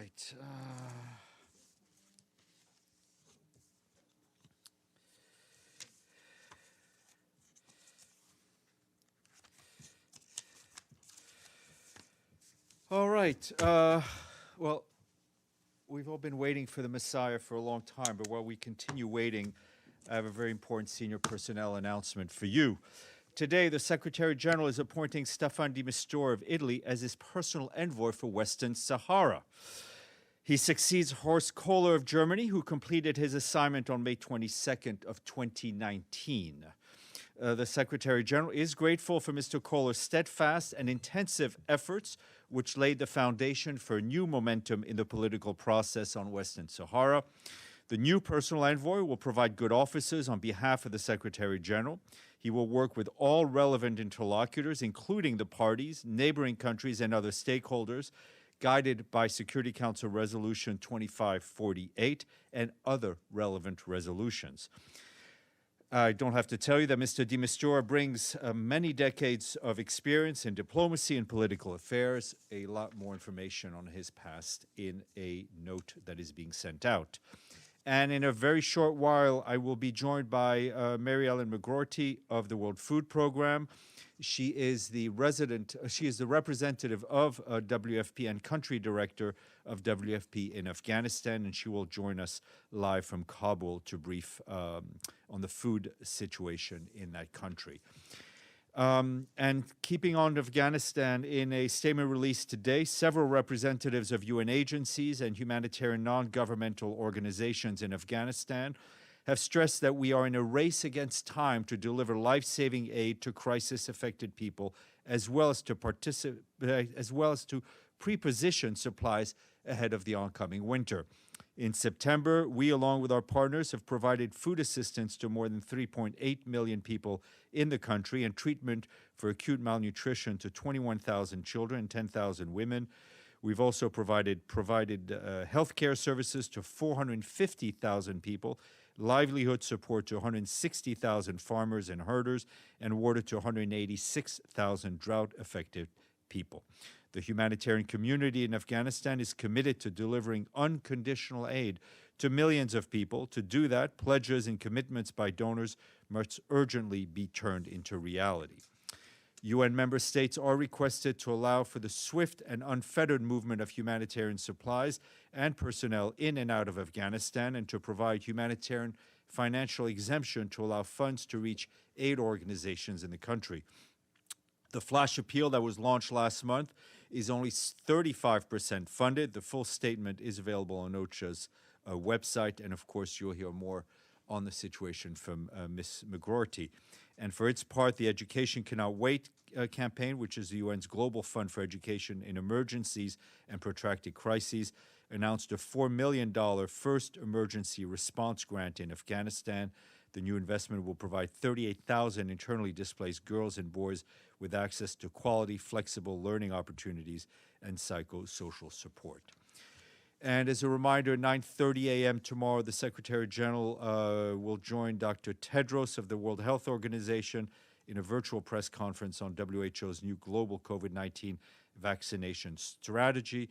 right. All right. Well, we've all been waiting for the Messiah for a long time, but while we continue waiting, I have a very important senior personnel announcement for you. Today, the Secretary General is appointing Staffan de Mistura of Italy as his personal envoy for Western Sahara. He succeeds Horst Köhler of Germany, who completed his assignment on May 22nd of 2019. The Secretary General is grateful for Mr. Köhler's steadfast and intensive efforts, which laid the foundation for new momentum in the political process on Western Sahara. The new personal envoy will provide good offices on behalf of the Secretary General. He will work with all relevant interlocutors, including the parties, neighboring countries, and other stakeholders, guided by Security Council Resolution 2548 and other relevant resolutions. I don't have to tell you that Mr. de Mistura brings many decades of experience in diplomacy and political affairs. A lot more information on his past in a note that is being sent out. And in a very short while, I will be joined by Mary Ellen McGroarty of the World Food Programme. She is the representative of WFP and country director of WFP in Afghanistan, and she will join us live from Kabul to brief on the food situation in that country. And keeping on Afghanistan, in a statement released today, several representatives of UN agencies and humanitarian non-governmental organizations in Afghanistan have stressed that we are in a race against time to deliver life-saving aid to crisis-affected people, as well as to pre-position supplies ahead of the oncoming winter. In September, we, along with our partners, have provided food assistance to more than 3.8 million people in the country and treatment for acute malnutrition to 21,000 children and 10,000 women. We've also provided health care services to 450,000 people, livelihood support to 160,000 farmers and herders, and water to 186,000 drought-affected people. The humanitarian community in Afghanistan is committed to delivering unconditional aid to millions of people. To do that, pledges and commitments by donors must urgently be turned into reality. UN member states are requested to allow for the swift and unfettered movement of humanitarian supplies and personnel in and out of Afghanistan, and to provide humanitarian financial exemption to allow funds to reach aid organizations in the country. The flash appeal that was launched last month is only 35% funded. The full statement is available on OCHA's website, and of course you'll hear more on the situation from Ms. McGroarty. And for its part, the Education Cannot Wait campaign, which is the UN's global fund for education in emergencies and protracted crises, announced a $4 million first emergency response grant in Afghanistan. The new investment will provide 38,000 internally displaced girls and boys with access to quality, flexible learning opportunities and psychosocial support. And as a reminder, 9:30 a.m. tomorrow, the Secretary General will join Dr. Tedros of the World Health Organization in a virtual press conference on WHO's new global COVID-19 vaccination strategy.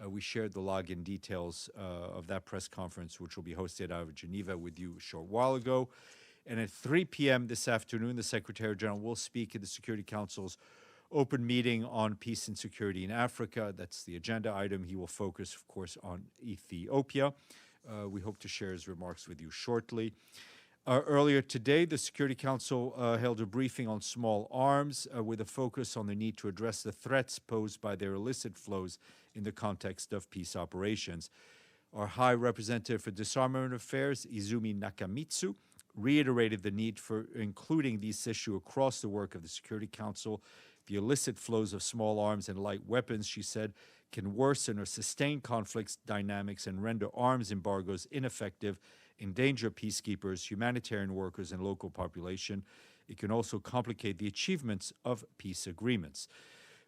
We shared the login details of that press conference, which will be hosted out of Geneva, with you a short while ago. And at 3 p.m. this afternoon, the Secretary General will speak at the Security Council's open meeting on peace and security in Africa. That's the agenda item. He will focus, of course, on Ethiopia. We hope to share his remarks with you shortly. Earlier today, the Security Council held a briefing on small arms with a focus on the need to address the threats posed by their illicit flows in the context of peace operations. Our High Representative for Disarmament Affairs, Izumi Nakamitsu, reiterated the need for including this issue across the work of the Security Council. The illicit flows of small arms and light weapons, she said, can worsen or sustain conflicts dynamics and render arms embargoes ineffective, endanger peacekeepers, humanitarian workers, and local population. It can also complicate the achievements of peace agreements.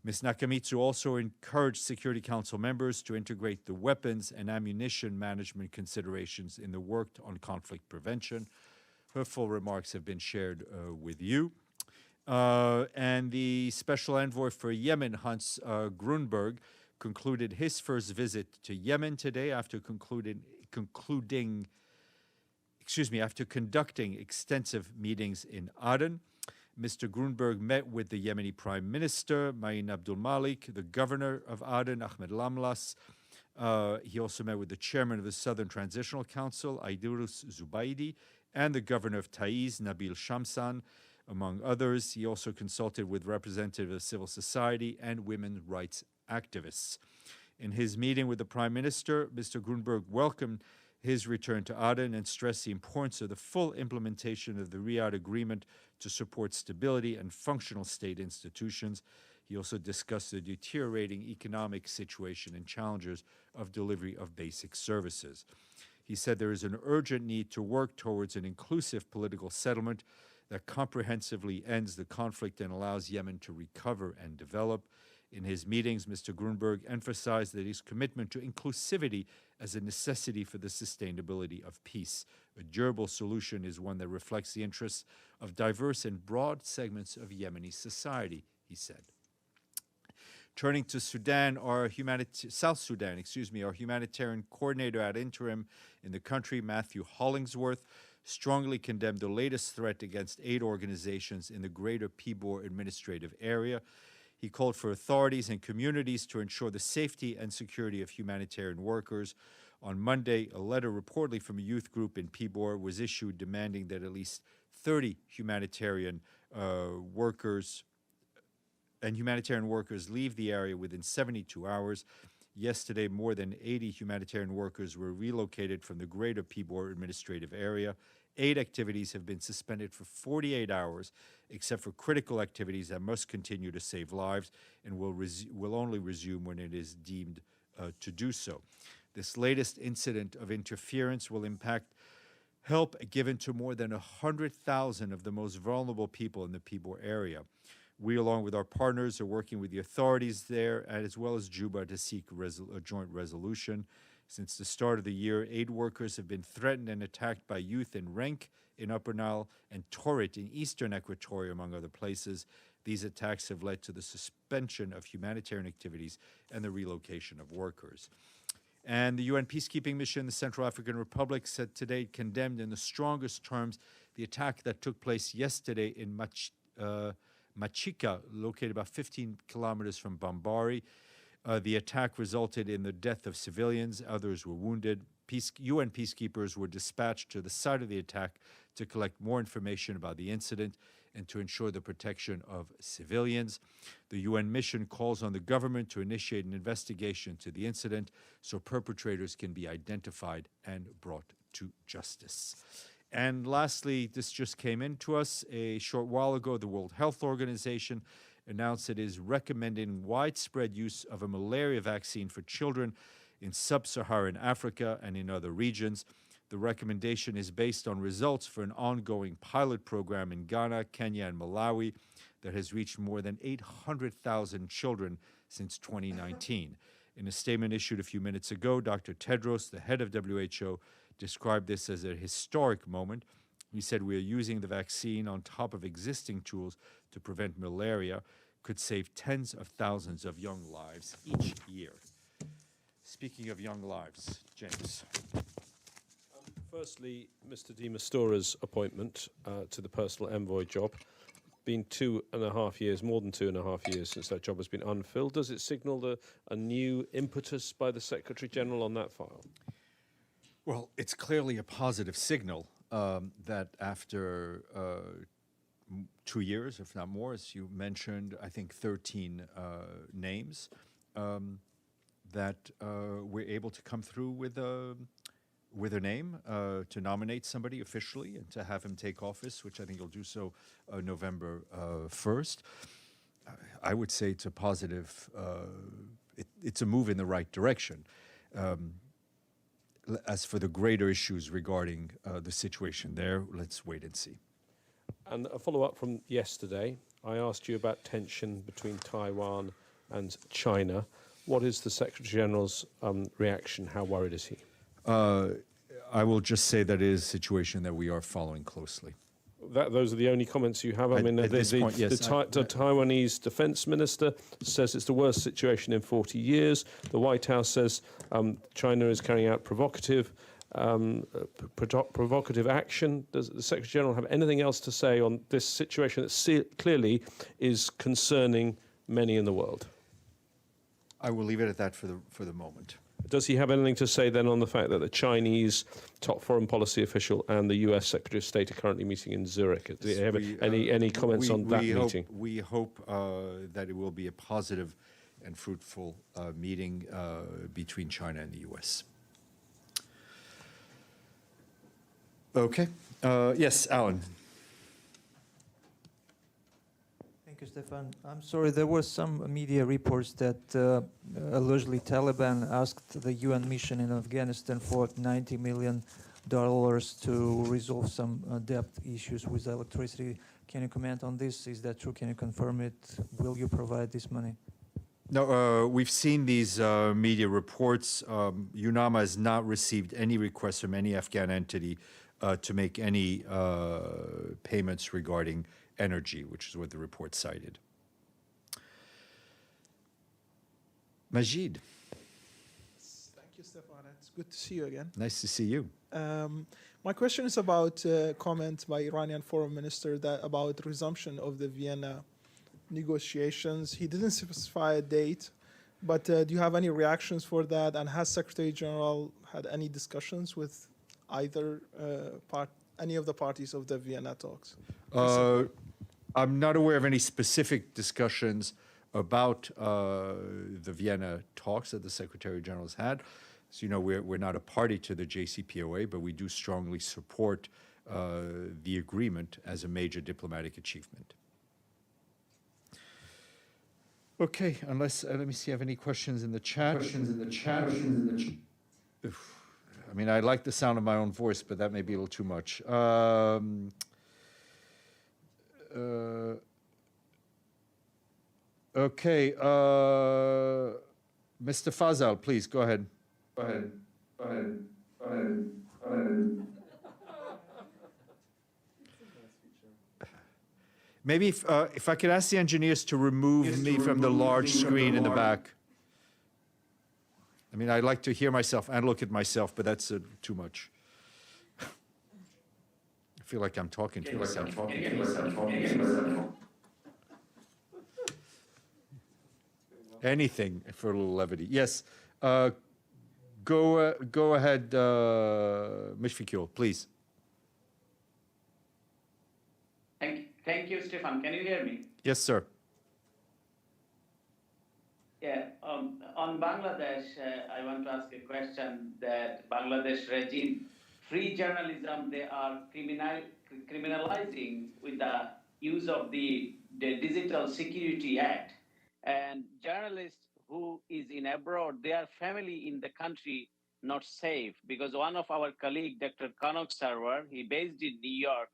Ms. Nakamitsu also encouraged Security Council members to integrate the weapons and ammunition management considerations in the work on conflict prevention. Her full remarks have been shared with you. And the Special Envoy for Yemen, Hans Grunberg, concluded his first visit to Yemen today after conducting extensive meetings in Aden. Mr. Grunberg met with the Yemeni Prime Minister, Ma'in Abdul Malik, the governor of Aden, Ahmed Lamlas. He also met with the chairman of the Southern Transitional Council, Aidurus Zubaidi, and the governor of Taiz, Nabil Shamsan, among others. He also consulted with representatives of civil society and women's rights activists. In his meeting with the Prime Minister, Mr. Grunberg welcomed his return to Aden and stressed the importance of the full implementation of the Riyadh Agreement to support stability and functional state institutions. He also discussed the deteriorating economic situation and challenges of delivery of basic services. He said there is an urgent need to work towards an inclusive political settlement that comprehensively ends the conflict and allows Yemen to recover and develop. In his meetings, Mr. Grunberg emphasized that his commitment to inclusivity as a necessity for the sustainability of peace. A durable solution is one that reflects the interests of diverse and broad segments of Yemeni society, he said. Turning to Sudan, South Sudan, our humanitarian coordinator ad interim in the country, Matthew Hollingsworth, strongly condemned the latest threat against aid organizations in the greater Pibor administrative area. He called for authorities and communities to ensure the safety and security of humanitarian workers. On Monday, a letter reportedly from a youth group in Pibor was issued demanding that at least 30 humanitarian workers leave the area within 72 hours. Yesterday, more than 80 humanitarian workers were relocated from the greater Pibor administrative area. Aid activities have been suspended for 48 hours, except for critical activities that must continue to save lives and will only resume when it is deemed to do so. This latest incident of interference will impact help given to more than 100,000 of the most vulnerable people in the Pibor area. We, along with our partners, are working with the authorities there, as well as Juba, to seek a joint resolution. Since the start of the year, aid workers have been threatened and attacked by youth in Renk in Upper Nile and Torit in eastern Equatoria, among other places. These attacks have led to the suspension of humanitarian activities and the relocation of workers. And the UN peacekeeping mission in the Central African Republic said today it condemned in the strongest terms the attack that took place yesterday in Machika, located about 15 kilometers from Bambari. The attack resulted in the death of civilians. Others were wounded. UN peacekeepers were dispatched to the site of the attack to collect more information about the incident and to ensure the protection of civilians. The UN mission calls on the government to initiate an investigation into the incident so perpetrators can be identified and brought to justice. And lastly, this just came in to us a short while ago. The World Health Organization announced it is recommending widespread use of a malaria vaccine for children in Sub-Saharan Africa and in other regions. The recommendation is based on results for an ongoing pilot program in Ghana, Kenya, and Malawi that has reached more than 800,000 children since 2019. In a statement issued a few minutes ago, Dr. Tedros, the head of WHO, described this as a historic moment. He said, "We are using the vaccine on top of existing tools to prevent malaria, could save tens of thousands of young lives each year." Speaking of young lives, James. Firstly, Mr. de Mistura's appointment to the Personal Envoy job. Been 2.5 years, more than 2.5 years since that job has been unfilled. Does it signal a new impetus by the Secretary-General on that file? Well, it's clearly a positive signal that after 2 years, if not more, as you mentioned, I think 13 names, that we're able to come through with a name to nominate somebody officially and to have him take office, which I think he'll do so November 1st. I would say it's a positive, it's a move in the right direction. As for the greater issues regarding the situation there, let's wait and see. And a follow-up from yesterday, I asked you about tension between Taiwan and China. What is the Secretary-General's reaction? How worried is he? I will just say that it is a situation that we are following closely. those are the only comments you have? I mean, at this point, yes. The Taiwanese defense minister says it's the worst situation in 40 years. The White House says China is carrying out provocative action. Does the Secretary General have anything else to say on this situation that clearly is concerning many in the world? I will leave it at that for the moment. Does he have anything to say then on the fact that the Chinese top foreign policy official and the US Secretary of State are currently meeting in Zurich? Do you have any comments on that meeting? We hope that it will be a positive and fruitful meeting between China and the US. Okay. Yes, Alan. Thank you, Stéphane. I'm sorry, there were some media reports that allegedly Taliban asked the UN mission in Afghanistan for $90 million to resolve some debt issues with electricity. Can you comment on this? Is that true? Can you confirm it? Will you provide this money? No, we've seen these media reports. UNAMA has not received any requests from any Afghan entity to make any payments regarding energy, which is what the report cited. Majid. Thank you, Stefan. It's good to see you again. Nice to see you. My question is about a comment by Iranian Foreign Minister about resumption of the Vienna negotiations. He didn't specify a date, but do you have any reactions for that? And has Secretary General had any discussions with either any of the parties of the Vienna talks? I'm not aware of any specific discussions about the Vienna talks that the Secretary General has had. As you know, we're not a party to the JCPOA, but we do strongly support the agreement as a major diplomatic achievement. Okay, unless, let me see, I have any questions in the chat. I mean, I like the sound of my own voice, but that may be a little too much. Okay, Mr. Fazal, please, go ahead. Maybe if I could ask the engineers to remove me from the large screen in the back. I mean, I like to hear myself and look at myself, but that's too much. I feel like I'm talking to myself. Anything for a little levity. Yes. Go ahead, Mishfikul, please. Thank you, Stefan. Can you hear me? Yes, sir. Yeah, on Bangladesh, I want to ask a question that Bangladesh regime, free journalism, they are criminalizing with the use of the Digital Security Act. And journalists who is in abroad, their family in the country not safe, because one of our colleague, Dr. Kanak Sarwar, he based in New York,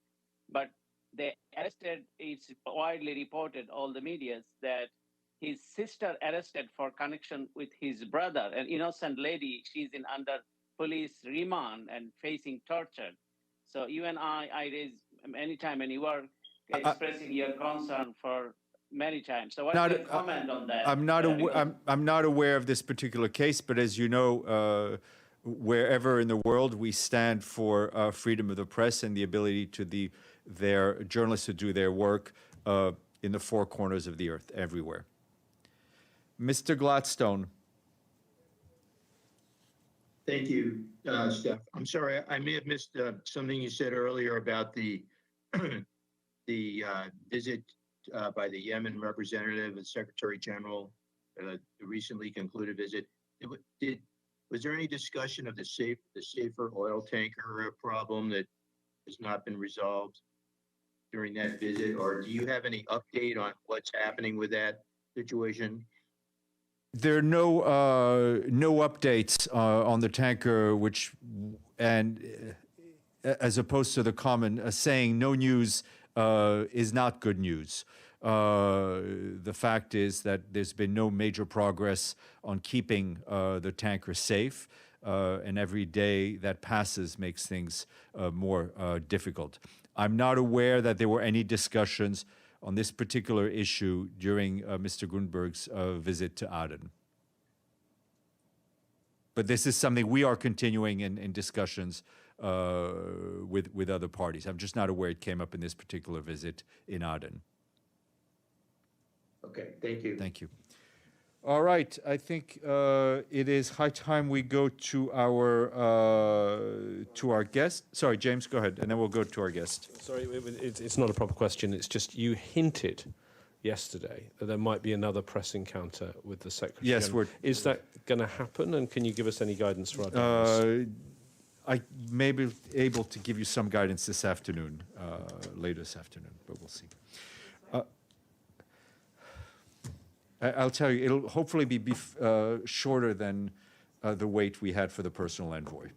but they arrested, it's widely reported, all the medias, that his sister arrested for connection with his brother, an innocent lady. She's in under police remand and facing torture. So you and I raise anytime and you are expressing your concern for many times. So what's your comment on that? I'm not aware of this particular case, but as you know, wherever in the world we stand for freedom of the press and the ability to their journalists to do their work in the four corners of the earth, everywhere. Mr. Gladstone. Thank you, Steph. I'm sorry, I may have missed something you said earlier about the visit by the Yemen representative and Secretary General, the recently concluded visit. Was there any discussion of the safer oil tanker problem that has not been resolved during that visit, or do you have any update on what's happening with that situation? There are no updates on the tanker, as opposed to the common saying, no news is not good news. The fact is that there's been no major progress on keeping the tanker safe, and every day that passes makes things more difficult. I'm not aware that there were any discussions on this particular issue during Mr. Grunberg's visit to Aden. But this is something we are continuing in discussions with other parties. I'm just not aware it came up in this particular visit in Aden. Okay, thank you. Thank you. All right, I think it is high time we go to our guest. Sorry, James, go ahead, and then we'll go to our guest. Sorry, it's not a proper question. It's just you hinted yesterday that there might be another press encounter with the Secretary. Yes, is that going to happen, and can you give us any guidance for our donors? I may be able to give you some guidance this afternoon, later this afternoon, but we'll see. I'll tell you, it'll hopefully be shorter than the wait we had for the personal envoy.